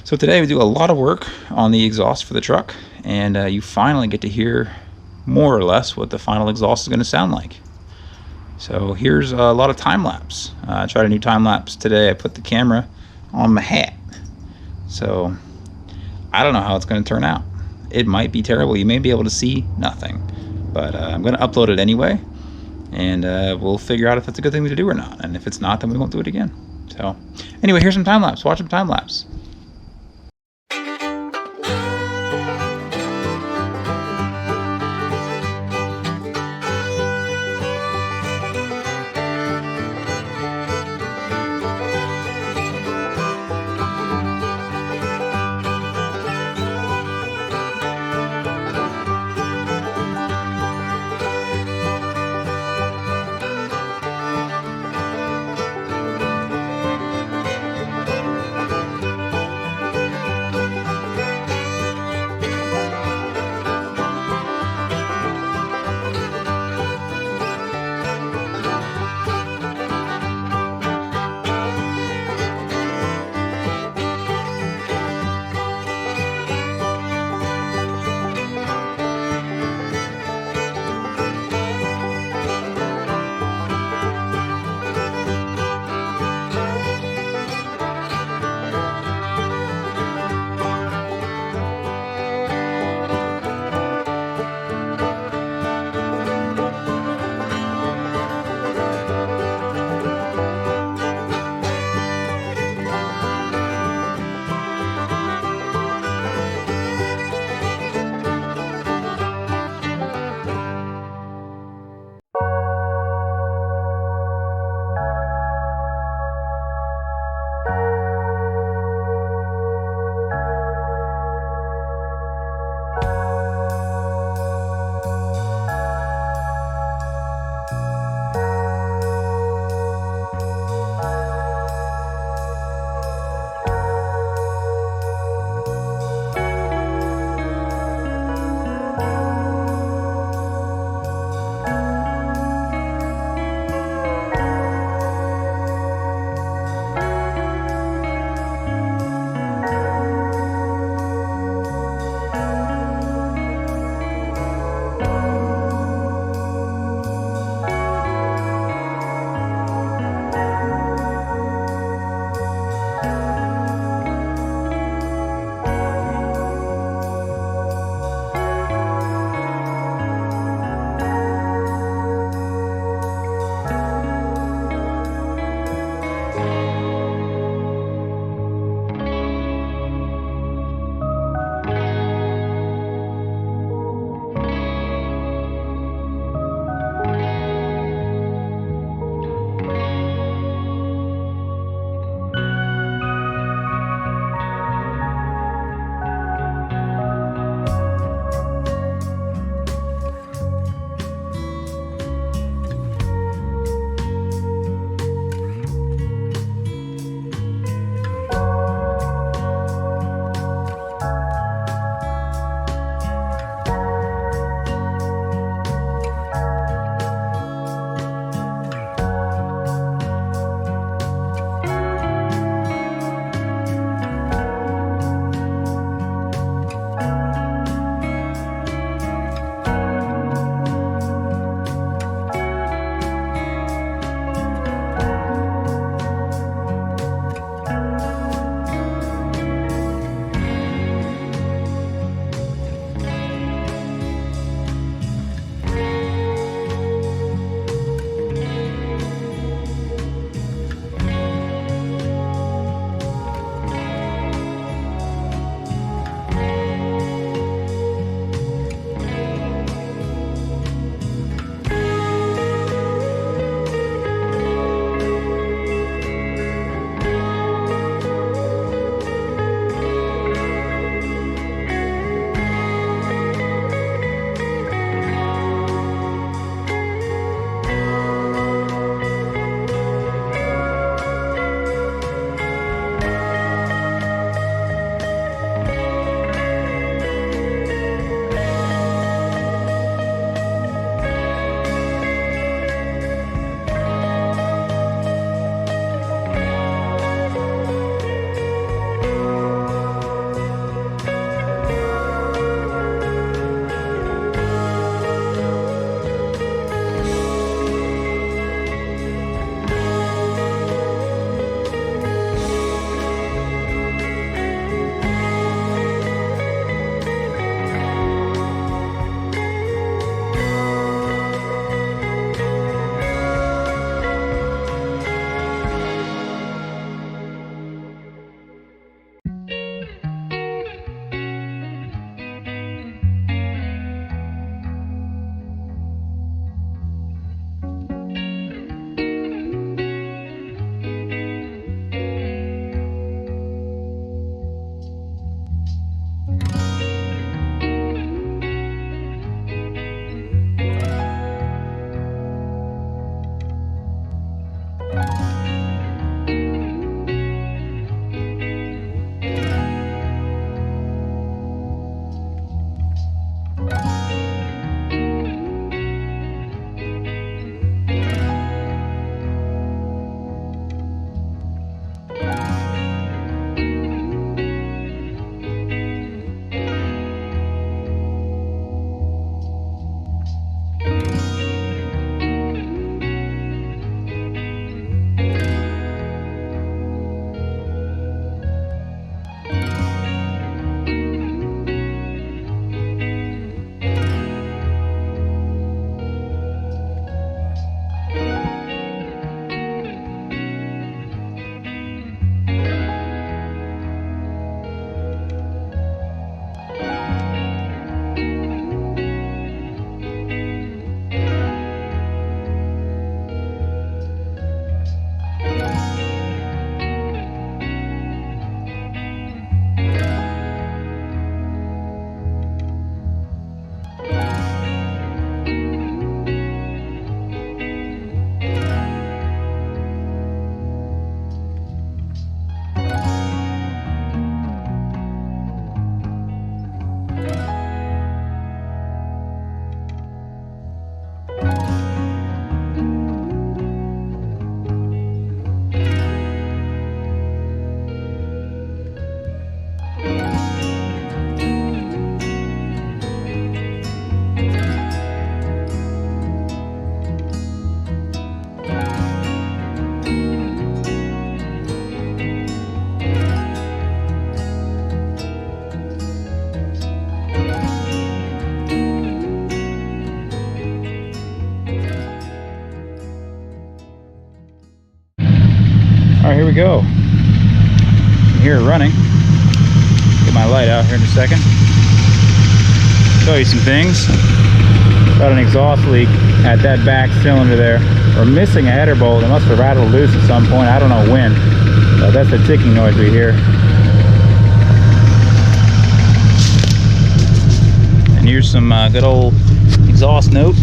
So today we do a lot of work on the exhaust for the truck, and you finally get to hear more or less what the final exhaust is going to sound like. So here's a lot of time lapse. I tried a new time lapse today. I put the camera on my hat, so I don't know how it's going to turn out. It might be terrible. You may be able to see nothing, but I'm going to upload it anyway, and we'll figure out if that's a good thing to do or not. And if it's not, then we won't do it again. So anyway, here's some time lapse. Watch some time lapse. go. You can hear it running. Get my light out here in a second. Show you some things. Got an exhaust leak at that back cylinder there. We're missing a header bolt. It must have rattled loose at some point. I don't know when. But that's the ticking noise we hear. And here's some good old exhaust note.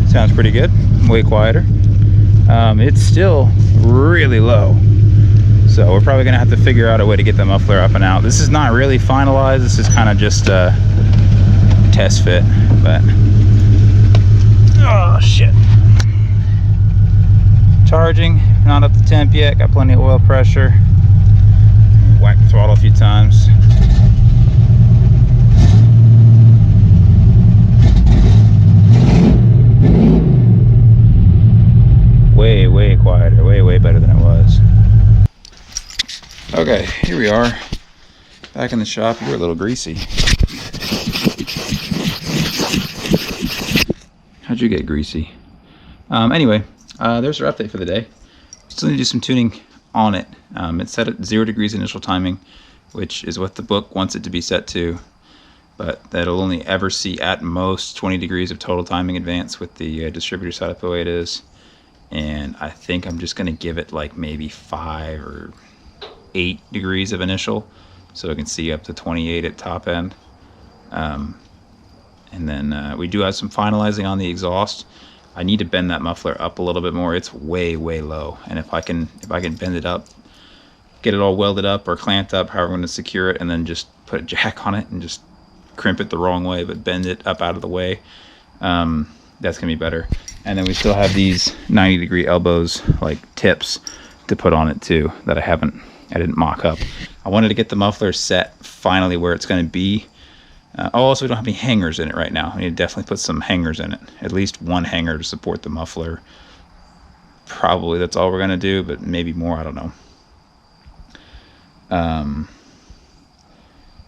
Sounds pretty good. Way quieter. It's still really low. So we're probably gonna have to figure out a way to get the muffler up and out. This is not really finalized. This is kind of just a test fit, but oh shit. Charging, not up to temp yet. Got plenty of oil pressure. Whack the throttle a few times. Way quieter. Way better than it was. Okay, here we are, back in the shop. You're a little greasy. How'd you get greasy? Anyway, there's our update for the day. Still need to do some tuning on it. It's set at 0 degrees initial timing, which is what the book wants it to be set to, but that'll only ever see at most 20 degrees of total timing advance with the distributor set up the way it is. And I think I'm just gonna give it like maybe 5 or 8 degrees of initial, so it can see up to 28 at top end. And then we do have some finalizing on the exhaust. I need to bend that muffler up a little bit more. It's way low, and if I can bend it up, get it all welded up or clamped up, however I'm going to secure it, and then just put a jack on it and just crimp it the wrong way but bend it up out of the way, that's gonna be better. And then we still have these 90-degree elbows, like tips, to put on it too, that I didn't mock up. I wanted to get the muffler set finally where it's going to be. Also, we don't have any hangers in it right now. We need to definitely put some hangers in it. At least one hanger to support the muffler. Probably that's all we're going to do, but maybe more, I don't know.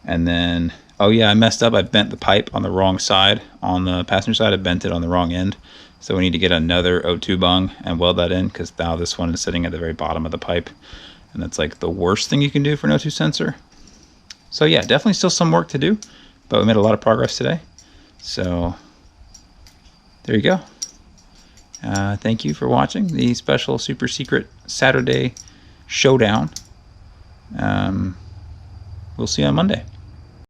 And then, oh yeah, I messed up. I bent the pipe on the wrong side. On the passenger side, I bent it on the wrong end. So we need to get another O2 bung and weld that in, because now this one is sitting at the very bottom of the pipe. And that's like the worst thing you can do for an O2 sensor. So yeah, definitely still some work to do, but we made a lot of progress today. So there you go. Thank you for watching the special super secret Saturday showdown. We'll see you on Monday.